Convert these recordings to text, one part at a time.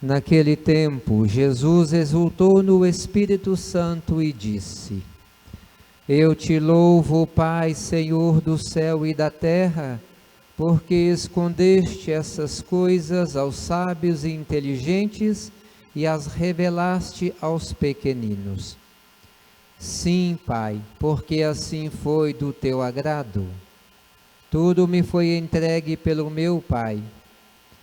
Naquele tempo, Jesus exultou no Espírito Santo e disse: Eu te louvo, Pai, Senhor do céu e da terra, porque escondeste essas coisas aos sábios e inteligentes e as revelaste aos pequeninos. Sim, Pai, porque assim foi do teu agrado. Tudo me foi entregue pelo meu Pai.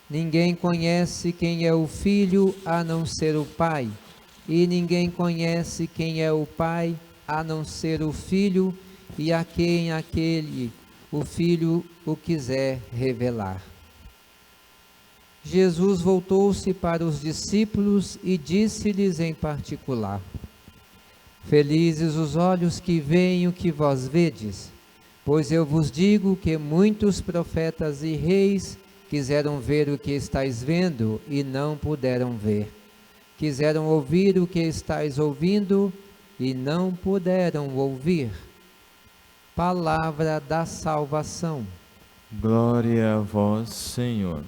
Ninguém conhece quem é o Filho a não ser o Pai, e ninguém conhece quem é o Pai a não ser o Filho e a quem o Filho o quiser revelar. Jesus voltou-se para os discípulos e disse-lhes em particular: Felizes os olhos que veem o que vós vedes, pois eu vos digo que muitos profetas e reis quiseram ver o que estáis vendo e não puderam ver. Quiseram ouvir o que estáis ouvindo e não puderam ouvir. Palavra da salvação. Glória a vós, Senhor.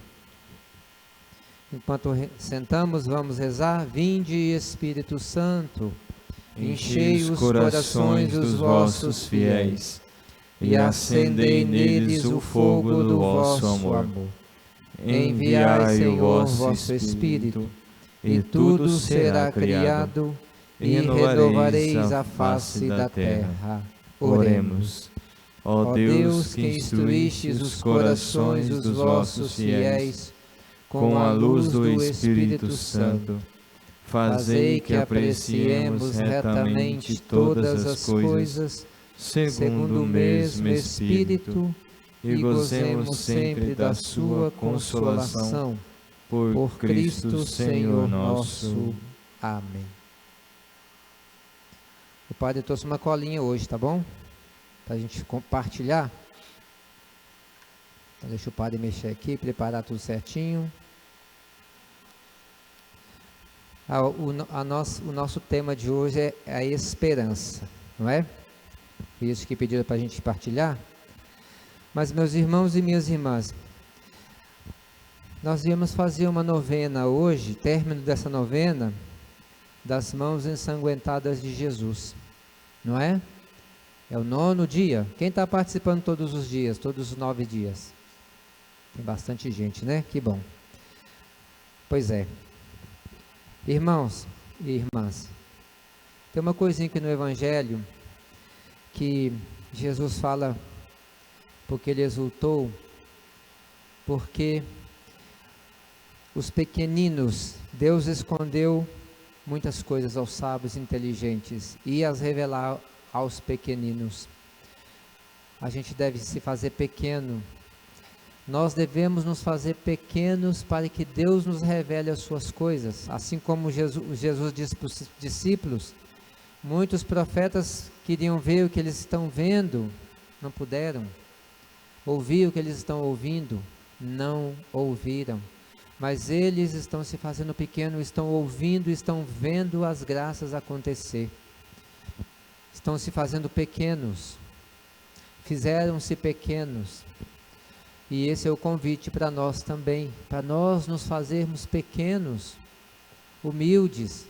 Enquanto sentamos, vamos rezar. Vinde, Espírito Santo, enchei os corações dos vossos fiéis e acendei neles o fogo do vosso amor. Enviai, Senhor, vosso Espírito, e tudo será criado, e renovareis a face da terra. Oremos. Ó Deus, que instruístes os corações dos vossos fiéis com a luz do Espírito Santo, fazei que apreciemos retamente todas as coisas, segundo o mesmo Espírito, e gozemos sempre da sua consolação. Por Cristo Senhor nosso. Amém. O padre trouxe uma colinha hoje, tá bom? Para a gente compartilhar. Então deixa o padre mexer aqui, preparar tudo certinho. O nosso tema de hoje é a esperança, não é? Isso que pediram para a gente partilhar. Mas, meus irmãos e minhas irmãs, nós viemos fazer uma novena hoje, término dessa novena, das mãos ensanguentadas de Jesus, não é? É o 9º dia. Quem está participando todos os dias, todos os 9 dias? Tem bastante gente, né? Que bom. Pois é. Irmãos e irmãs, tem uma coisinha aqui no Evangelho que Jesus fala, porque ele exultou, porque os pequeninos, Deus escondeu muitas coisas aos sábios inteligentes e as revelar aos pequeninos. A gente deve se fazer pequeno. Nós devemos nos fazer pequenos para que Deus nos revele as suas coisas. Assim como Jesus disse para os discípulos, muitos profetas queriam ver o que eles estão vendo, não puderam. Ouvir o que eles estão ouvindo, não ouviram. Mas eles estão se fazendo pequenos, estão ouvindo, estão vendo as graças acontecer. Estão se fazendo pequenos. Fizeram-se pequenos. E esse é o convite para nós também, para nós nos fazermos pequenos, humildes,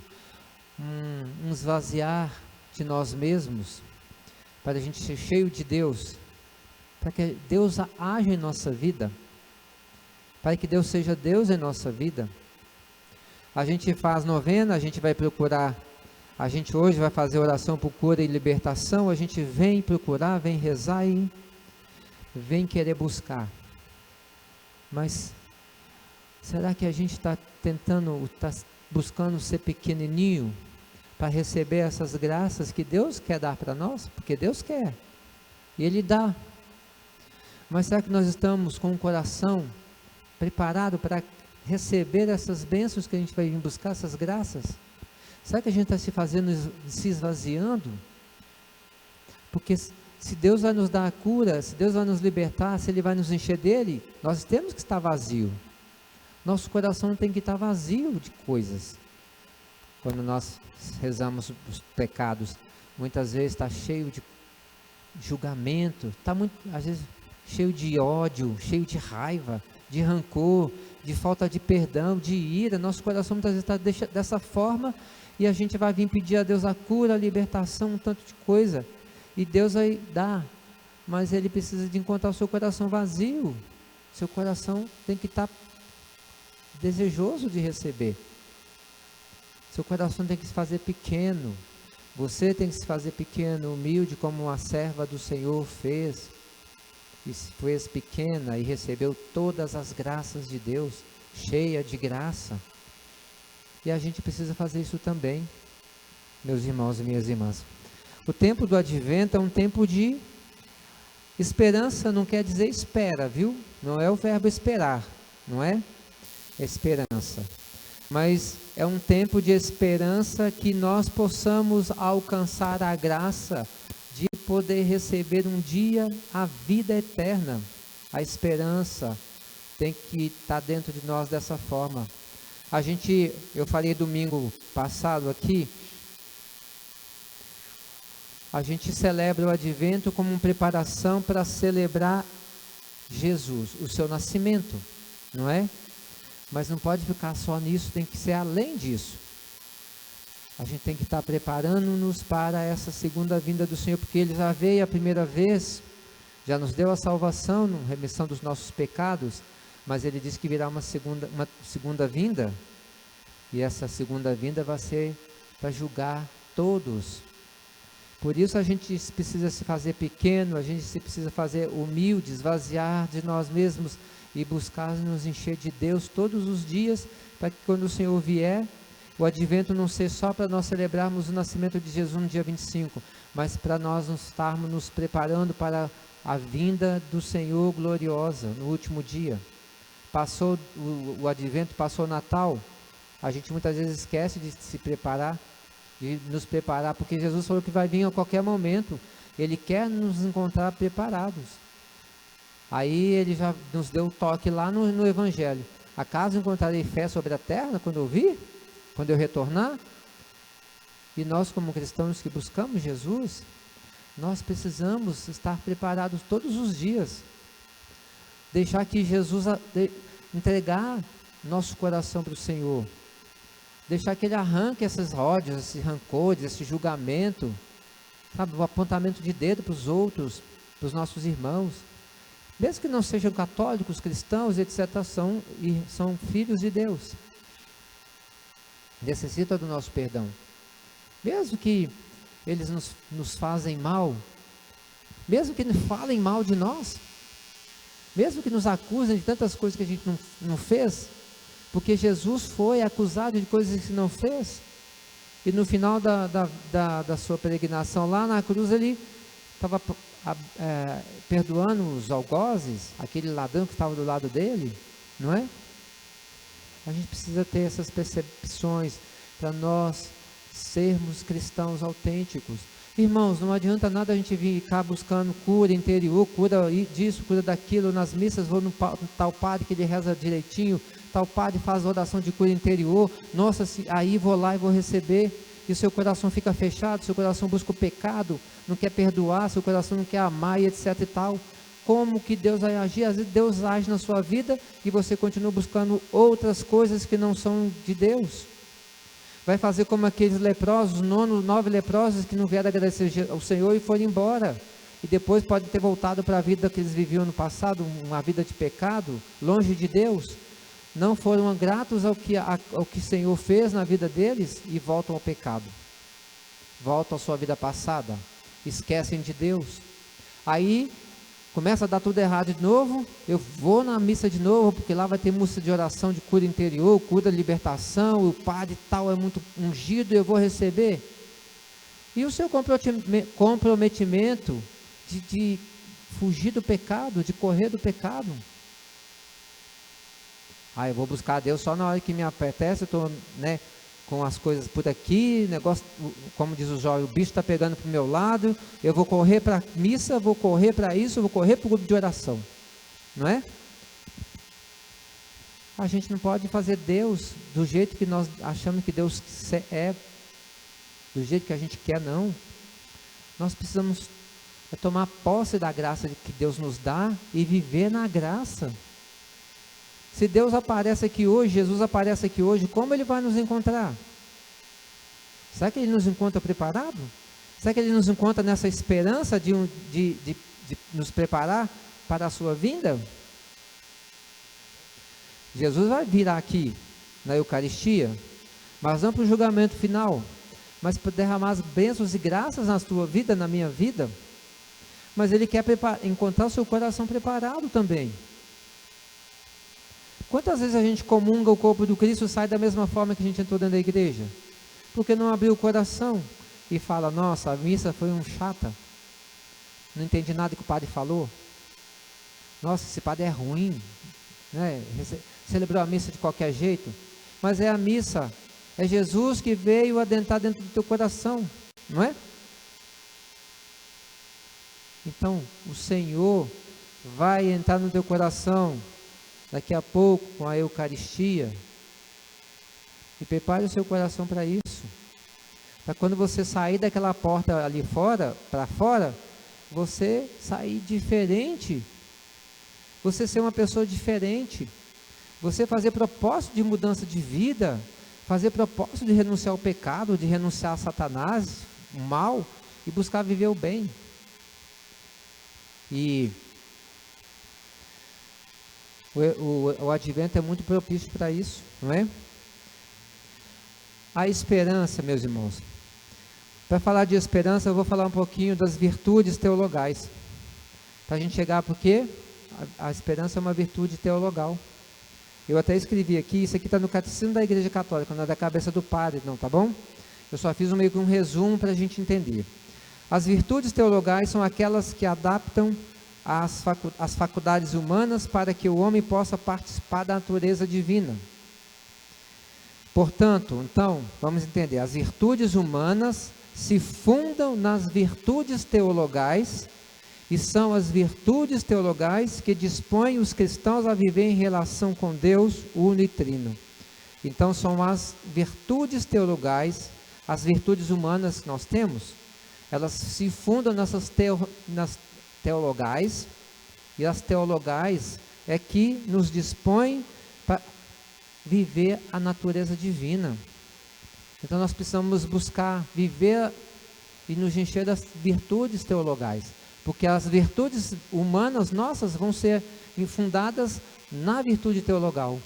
um esvaziar de nós mesmos, para a gente ser cheio de Deus, para que Deus haja em nossa vida, para que Deus seja Deus em nossa vida. A gente faz novena, a gente vai procurar, a gente hoje vai fazer oração por cura e libertação, a gente vem procurar, vem rezar e vem querer buscar. Mas será que a gente está buscando ser pequenininho para receber essas graças que Deus quer dar para nós? Porque Deus quer, e Ele dá. Mas será que nós estamos com o coração preparado para receber essas bênçãos que a gente vai vir buscar, essas graças? Será que a gente está se esvaziando? Porque se Deus vai nos dar a cura, se Deus vai nos libertar, se Ele vai nos encher dele, nós temos que estar vazio. Nosso coração tem que estar vazio de coisas. Quando nós rezamos os pecados, muitas vezes está cheio de julgamento, está às vezes cheio de ódio, cheio de raiva, de rancor, de falta de perdão, de ira. Nosso coração muitas vezes está dessa forma, e a gente vai vir pedir a Deus a cura, a libertação, um tanto de coisa, e Deus vai dar, mas Ele precisa de encontrar o seu coração vazio. Seu coração tem que estar desejoso de receber. Seu coração tem que se fazer pequeno. Você tem que se fazer pequeno, humilde, como a serva do Senhor fez. E se fez pequena e recebeu todas as graças de Deus, cheia de graça. E a gente precisa fazer isso também, meus irmãos e minhas irmãs. O tempo do advento é um tempo de esperança, não quer dizer espera, viu? Não é o verbo esperar, não é? É esperança. Mas é um tempo de esperança que nós possamos alcançar a graça de poder receber um dia a vida eterna. A esperança tem que estar dentro de nós dessa forma. Eu falei domingo passado aqui, a gente celebra o advento como uma preparação para celebrar Jesus, o seu nascimento, não é? Mas não pode ficar só nisso, tem que ser além disso. A gente tem que estar preparando-nos para essa segunda vinda do Senhor, porque Ele já veio a primeira vez, já nos deu a salvação, remissão dos nossos pecados, mas Ele disse que virá uma segunda vinda, e essa segunda vinda vai ser para julgar todos. Por isso a gente precisa se fazer pequeno, a gente se precisa fazer humilde, esvaziar de nós mesmos e buscar nos encher de Deus todos os dias, para que quando o Senhor vier, o advento não seja só para nós celebrarmos o nascimento de Jesus no dia 25, mas para nós estarmos nos preparando para a vinda do Senhor gloriosa no último dia. Passou o advento, passou o Natal, a gente muitas vezes esquece de se preparar, de nos preparar, porque Jesus falou que vai vir a qualquer momento. Ele quer nos encontrar preparados. Aí Ele já nos deu o toque lá no Evangelho: acaso encontrarei fé sobre a terra quando eu vir? Quando eu retornar? E nós, como cristãos que buscamos Jesus, nós precisamos estar preparados todos os dias, deixar que Jesus entregar nosso coração para o Senhor, deixar que Ele arranque esses ódios, esses rancores, esse julgamento, sabe, o apontamento de dedo para os outros, para os nossos irmãos, mesmo que não sejam católicos, cristãos, etc., são filhos de Deus, necessitam do nosso perdão, mesmo que eles nos fazem mal, mesmo que falem mal de nós, mesmo que nos acusem de tantas coisas que a gente não fez, porque Jesus foi acusado de coisas que não fez, e no final da sua peregrinação lá na cruz, Ele estava perdoando os algozes, aquele ladrão que estava do lado dele, não é? A gente precisa ter essas percepções para nós sermos cristãos autênticos. Irmãos, não adianta nada a gente vir cá buscando cura interior, cura disso, cura daquilo, nas missas vou no tal padre que ele reza direitinho, tal padre faz oração de cura interior, nossa, aí vou lá e vou receber, e seu coração fica fechado, seu coração busca o pecado, não quer perdoar, seu coração não quer amar e etc e tal. Como que Deus vai agir? Às vezes Deus age na sua vida e você continua buscando outras coisas que não são de Deus. Vai fazer como aqueles leprosos, 9 leprosos que não vieram agradecer ao Senhor e foram embora. E depois podem ter voltado para a vida que eles viviam no passado, uma vida de pecado, longe de Deus. Não foram gratos ao que o Senhor fez na vida deles e voltam ao pecado. Voltam à sua vida passada. Esquecem de Deus. Aí começa a dar tudo errado de novo, eu vou na missa de novo, porque lá vai ter missa de oração de cura interior, cura de libertação, o padre tal é muito ungido, eu vou receber. E o seu comprometimento de fugir do pecado, de correr do pecado. Eu vou buscar a Deus só na hora que me apetece, eu estou, com as coisas por aqui, negócio, como diz o jovem, o bicho está pegando para o meu lado, eu vou correr para a missa, vou correr para isso, vou correr para o grupo de oração, não é? A gente não pode fazer Deus do jeito que nós achamos que Deus é, do jeito que a gente quer, não. Nós precisamos tomar posse da graça que Deus nos dá e viver na graça, Se Deus aparece aqui hoje, Jesus aparece aqui hoje, como Ele vai nos encontrar? Será que Ele nos encontra preparado? Será que Ele nos encontra nessa esperança de nos preparar para a sua vinda? Jesus vai vir aqui na Eucaristia, mas não para o julgamento final, mas para derramar as bênçãos e graças na sua vida, na minha vida. Mas Ele quer encontrar o seu coração preparado também. Quantas vezes a gente comunga o corpo do Cristo e sai da mesma forma que a gente entrou dentro da igreja? Porque não abriu o coração e fala, nossa, a missa foi chata, não entendi nada que o padre falou, nossa, esse padre é ruim, né? Celebrou a missa de qualquer jeito. Mas é a missa, é Jesus que veio adentrar dentro do teu coração, não é? Então, o Senhor vai entrar no teu coração daqui a pouco com a Eucaristia. E prepare o seu coração para isso. Para quando você sair daquela porta ali fora, para fora, você sair diferente. Você ser uma pessoa diferente. Você fazer propósito de mudança de vida. Fazer propósito de renunciar ao pecado, de renunciar a Satanás, o mal, e buscar viver o bem. E o advento é muito propício para isso, não é? A esperança, meus irmãos. Para falar de esperança, eu vou falar um pouquinho das virtudes teologais. Para a gente chegar, porque a esperança é uma virtude teologal. Eu até escrevi aqui, isso aqui está no Catecismo da Igreja Católica, não é da cabeça do padre, não, tá bom? Eu só fiz meio que um resumo para a gente entender. As virtudes teologais são aquelas que adaptam as faculdades humanas para que o homem possa participar da natureza divina. Portanto, então, vamos entender, as virtudes humanas se fundam nas virtudes teologais, e são as virtudes teologais que dispõem os cristãos a viver em relação com Deus uno e trino. Então, são as virtudes teologais, as virtudes humanas que nós temos, elas se fundam nas teologais, e as teologais é que nos dispõem para viver a natureza divina. Então nós precisamos buscar viver e nos encher das virtudes teologais, porque as virtudes humanas nossas vão ser infundadas na virtude teologal.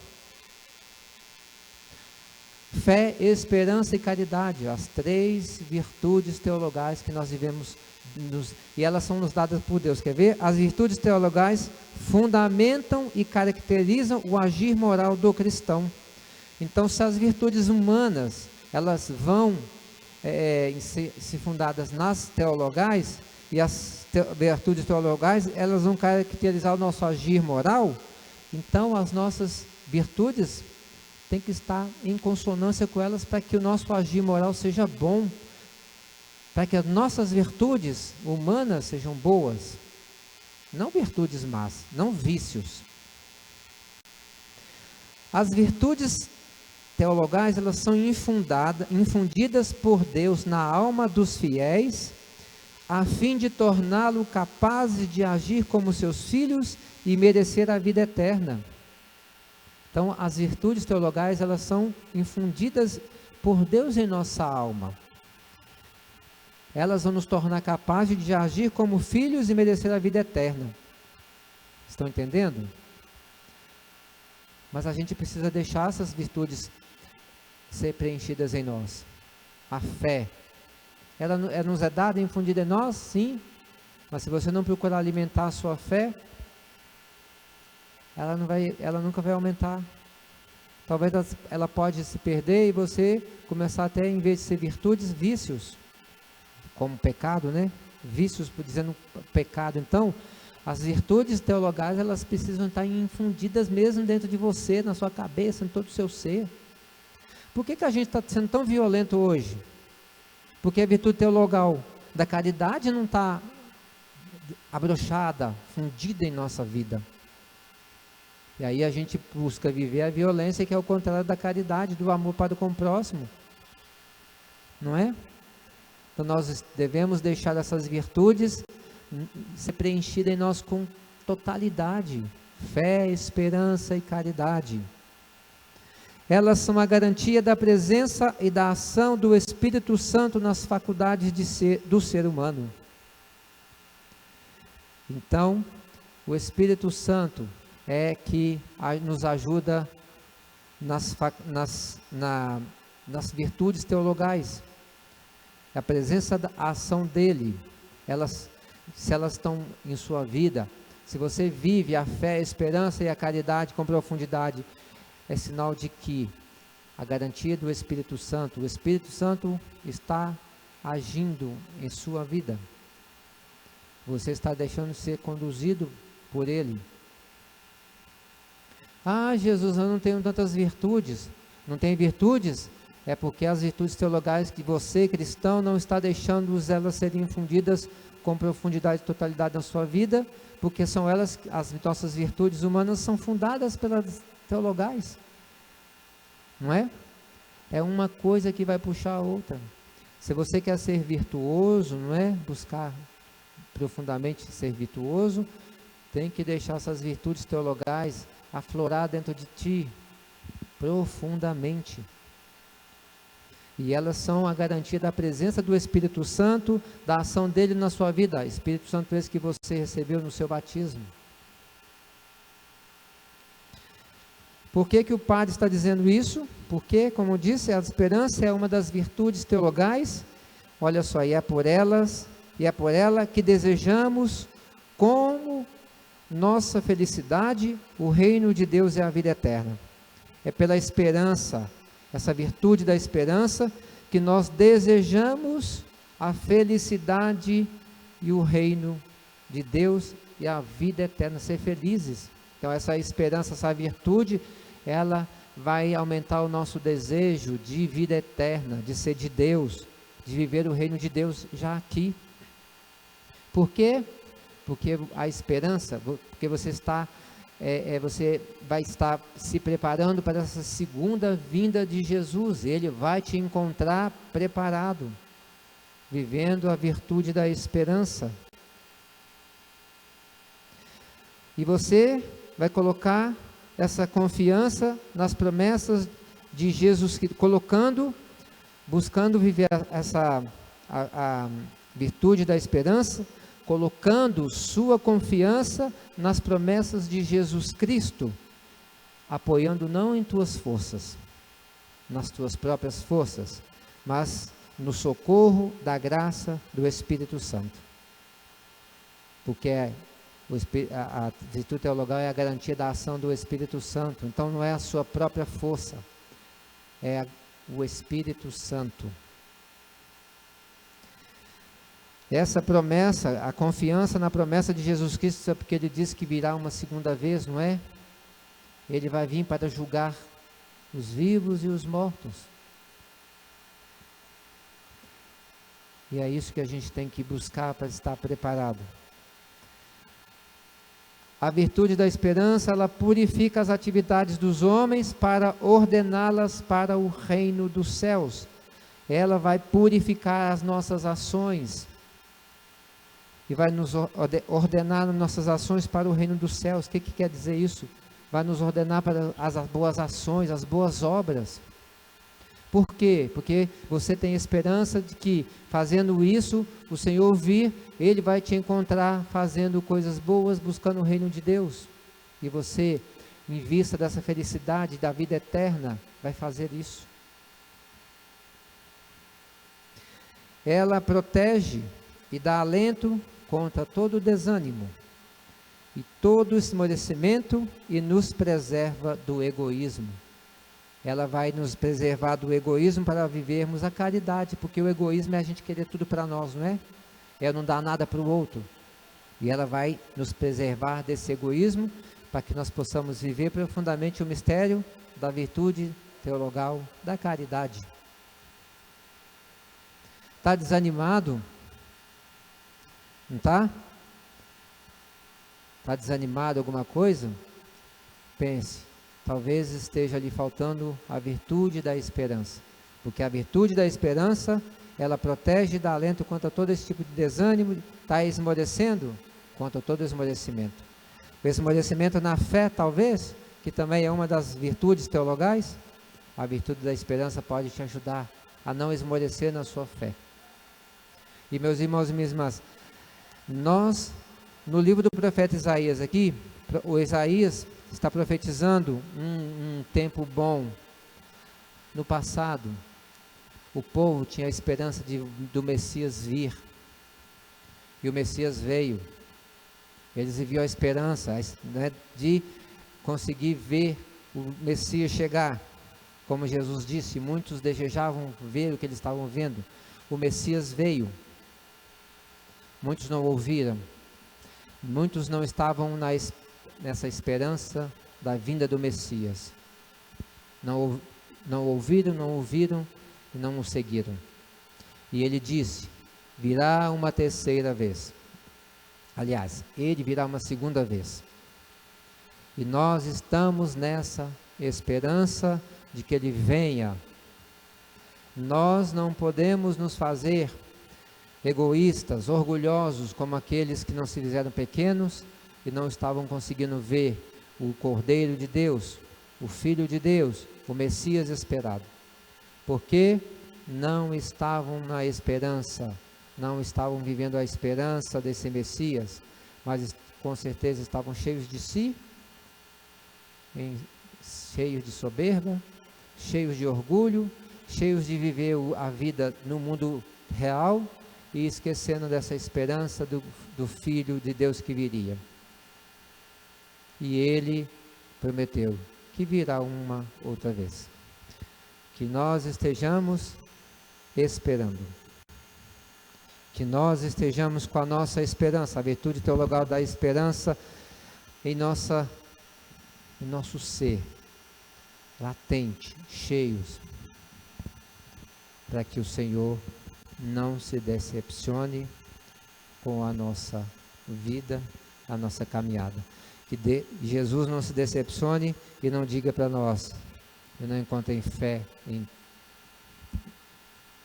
Fé, esperança e caridade, as 3 virtudes teologais que nós vivemos, e elas são nos dadas por Deus. Quer ver? As virtudes teologais fundamentam e caracterizam o agir moral do cristão. Então, se as virtudes humanas, elas vão se fundadas nas teologais, e as virtudes teologais, elas vão caracterizar o nosso agir moral, então as nossas virtudes tem que estar em consonância com elas para que o nosso agir moral seja bom, para que as nossas virtudes humanas sejam boas, não virtudes más, não vícios. As virtudes teologais, elas são infundidas por Deus na alma dos fiéis, a fim de torná-lo capazes de agir como seus filhos e merecer a vida eterna. Então, as virtudes teologais, elas são infundidas por Deus em nossa alma. Elas vão nos tornar capazes de agir como filhos e merecer a vida eterna. Estão entendendo? Mas a gente precisa deixar essas virtudes ser preenchidas em nós. A fé, ela nos é dada e infundida em nós, sim. Mas se você não procurar alimentar a sua fé, ela nunca vai aumentar. Talvez ela pode se perder e você começar até, em vez de ser virtudes, vícios, como pecado, né? Vícios, dizendo pecado. Então, as virtudes teologais, elas precisam estar infundidas mesmo dentro de você, na sua cabeça, em todo o seu ser. Por que a gente está sendo tão violento hoje? Porque a virtude teologal da caridade não está abrochada, fundida em nossa vida. E aí a gente busca viver a violência, que é o contrário da caridade, do amor para com o próximo. Não é? Então nós devemos deixar essas virtudes ser preenchidas em nós com totalidade. fé, esperança e caridade. Elas são a garantia da presença e da ação do Espírito Santo nas faculdades do ser humano. Então, o Espírito Santo é que nos ajuda nas virtudes teologais. A presença, a ação dele, se elas estão em sua vida, se você vive a fé, a esperança e a caridade com profundidade, é sinal de que a garantia do Espírito Santo, o Espírito Santo está agindo em sua vida. Você está deixando ser conduzido por ele. Ah, Jesus, eu não tenho tantas virtudes. Não tem virtudes? É porque as virtudes teologais que você, cristão, não está deixando elas serem infundidas com profundidade e totalidade na sua vida, porque são elas, as nossas virtudes humanas são fundadas pelas teologais, não é? É uma coisa que vai puxar a outra. Se você quer ser virtuoso, não é? Buscar profundamente ser virtuoso, tem que deixar essas virtudes teologais aflorar dentro de ti, profundamente. E elas são a garantia da presença do Espírito Santo, da ação dele na sua vida. Espírito Santo esse que você recebeu no seu batismo. Por que que o padre está dizendo isso? Porque, como disse, a esperança é uma das virtudes teologais. Olha só, e é por ela que desejamos como nossa felicidade o reino de Deus e a vida eterna. É pela esperança, essa virtude da esperança, que nós desejamos a felicidade e o reino de Deus e a vida eterna, ser felizes. Então essa esperança, essa virtude, ela vai aumentar o nosso desejo de vida eterna, de ser de Deus, de viver o reino de Deus já aqui. Por quê? Porque a esperança, porque você vai estar se preparando para essa segunda vinda de Jesus. Ele vai te encontrar preparado, vivendo a virtude da esperança. E você vai colocar essa confiança nas promessas de Jesus, buscando viver a virtude da esperança, colocando sua confiança nas promessas de Jesus Cristo, apoiando não em tuas forças, nas tuas próprias forças, mas no socorro da graça do Espírito Santo. Porque a virtude teologal é a garantia da ação do Espírito Santo. Então não é a sua própria força, é o Espírito Santo. Essa promessa, a confiança na promessa de Jesus Cristo, é porque ele disse que virá uma segunda vez, não é? Ele vai vir para julgar os vivos e os mortos. E é isso que a gente tem que buscar para estar preparado. A virtude da esperança, ela purifica as atividades dos homens para ordená-las para o reino dos céus. Ela vai purificar as nossas ações e vai nos ordenar nossas ações para o reino dos céus. O que quer dizer isso? Vai nos ordenar para as boas ações, as boas obras. Por quê? Porque você tem esperança de que, fazendo isso, o Senhor vir, Ele vai te encontrar fazendo coisas boas, buscando o reino de Deus. E você, em vista dessa felicidade, da vida eterna, vai fazer isso. Ela protege e dá alento contra todo desânimo e todo esmorecimento e nos preserva do egoísmo. Ela vai nos preservar do egoísmo para vivermos a caridade, porque o egoísmo é a gente querer tudo para nós, não é? É não dar nada para o outro. E ela vai nos preservar desse egoísmo para que nós possamos viver profundamente o mistério da virtude teologal da caridade. Está desanimado? Não está? Está desanimado alguma coisa? Pense. Talvez esteja lhe faltando a virtude da esperança, porque a virtude da esperança, ela protege e dá alento contra todo esse tipo de desânimo. Está esmorecendo? Contra todo esmorecimento. O esmorecimento na fé, talvez, que também é uma das virtudes teologais. A virtude da esperança pode te ajudar a não esmorecer na sua fé. E meus irmãos e minhas irmãs, nós, no livro do profeta Isaías aqui, o Isaías está profetizando um tempo bom. No passado, o povo tinha a esperança do Messias vir. E o Messias veio. Eles viviam a esperança, né, de conseguir ver o Messias chegar. Como Jesus disse, muitos desejavam ver o que eles estavam vendo. O Messias veio. Muitos não ouviram. Muitos não estavam nessa esperança da vinda do Messias. Não ouviram e não o seguiram. E ele disse: virá uma terceira vez. Aliás, ele virá uma segunda vez. E nós estamos nessa esperança de que ele venha. Nós não podemos nos fazer egoístas, orgulhosos, como aqueles que não se fizeram pequenos e não estavam conseguindo ver o Cordeiro de Deus, o Filho de Deus, o Messias esperado. Porque não estavam na esperança, não estavam vivendo a esperança desse Messias, mas com certeza estavam cheios de si, cheios de soberba, cheios de orgulho, cheios de viver a vida no mundo real e esquecendo dessa esperança do Filho de Deus que viria. E ele prometeu que virá uma outra vez. Que nós estejamos esperando. Que nós estejamos com a nossa esperança, a virtude teologal da esperança em nosso ser, latente, cheios, para que o Senhor não se decepcione com a nossa vida, a nossa caminhada. Que Jesus não se decepcione e não diga para nós: eu não encontrei fé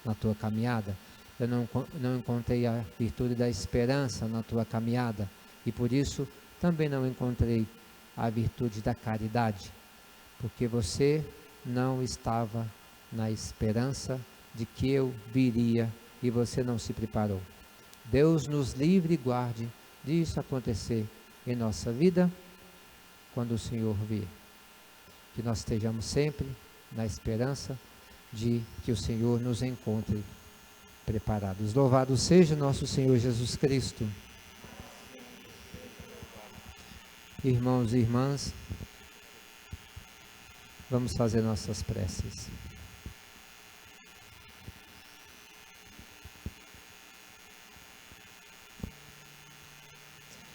na tua caminhada, eu não encontrei a virtude da esperança na tua caminhada, e por isso também não encontrei a virtude da caridade, porque você não estava na esperança de que eu viria e você não se preparou. Deus nos livre e guarde disso acontecer em nossa vida quando o Senhor vir. Que nós estejamos sempre na esperança de que o Senhor nos encontre preparados. Louvado seja nosso Senhor Jesus Cristo. Irmãos e irmãs, vamos fazer nossas preces.